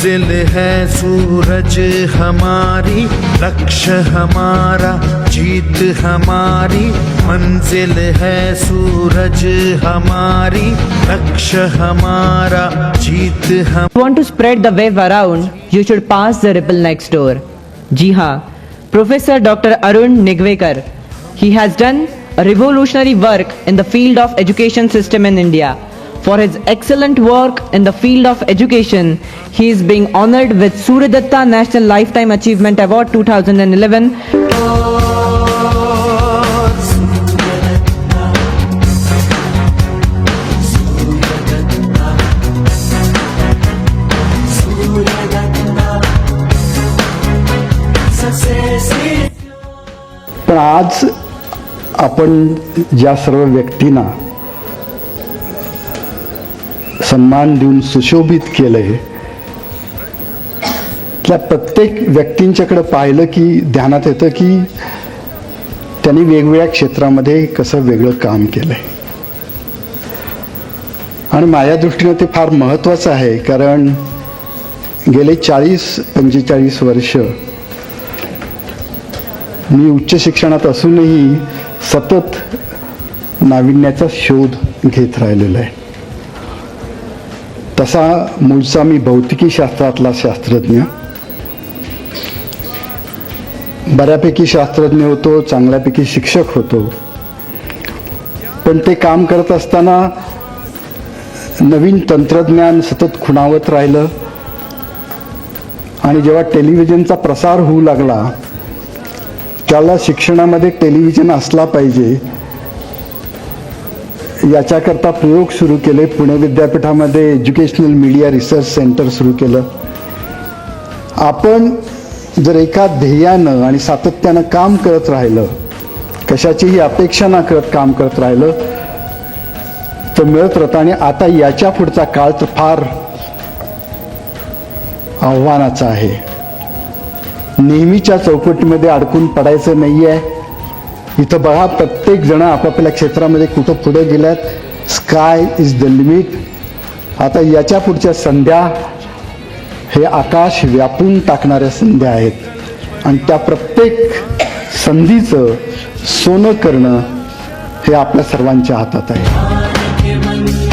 मंजिल है सूरज हमारी, लक्ष्य हमारा जीत हमारी। मंजिल है सूरज हमारी, लक्ष्य हमारा जीत हम। Want to spread the wave around, you should pass the ripple next door. जी हाँ, Professor Dr. Arun Nigvekar. He has done a revolutionary work in the field of education system in India. For his excellent work in the field of education, he is being honored with Suryadatta National Lifetime Achievement Award 2011. पण आज आपण ज्या सर्व व्यक्तींना सन्मान देऊन सुशोभित केलंय, त्या प्रत्येक व्यक्तींच्याकडे पाहिलं की ध्यानात येतं की त्यांनी वेगवेगळ्या क्षेत्रामध्ये कसं वेगळं काम केलंय. आणि माझ्या दृष्टीने ते फार महत्त्वाचं आहे, कारण गेले 40-45 वर्ष मी उच्च शिक्षणात असूनही सतत नाविन्याचा शोध घेत राहिलेला आहे. तसा मूळचा मी भौतिकी शास्त्रातला शास्त्रज्ञ, बऱ्यापैकी शास्त्रज्ञ होतो, चांगल्यापैकी शिक्षक होतो. पण ते काम करत असताना नवीन तंत्रज्ञान सतत खुणावत राहिलं आणि जेव्हा टेलिव्हिजनचा प्रसार होऊ लागला, त्याला शिक्षणामध्ये टेलिव्हिजन असला पाहिजे याच्याकरता प्रयोग सुरू केले. पुणे विद्यापीठामध्ये एज्युकेशनल मीडिया रिसर्च सेंटर सुरू केलं. आपण जर एका ध्येयानं आणि सातत्यानं काम करत राहिलं, कशाचीही अपेक्षा न करत काम करत राहिलं, तर मिळत राहतं. आणि आता याच्या पुढचा काळ तर फार आव्हानाचा आहे. नेहमीच्या चौकटीमध्ये अडकून पडायचं नाही आहे. इथं बघा, प्रत्येक जण आपापल्या क्षेत्रामध्ये कुठं पुढे गेल्यात. Sky is the limit. आता याच्या पुढच्या संध्या हे आकाश व्यापून टाकणाऱ्या संध्या आहेत आणि त्या प्रत्येक संधीचं सोनं करणं हे आपल्या सर्वांच्या हातात आहे.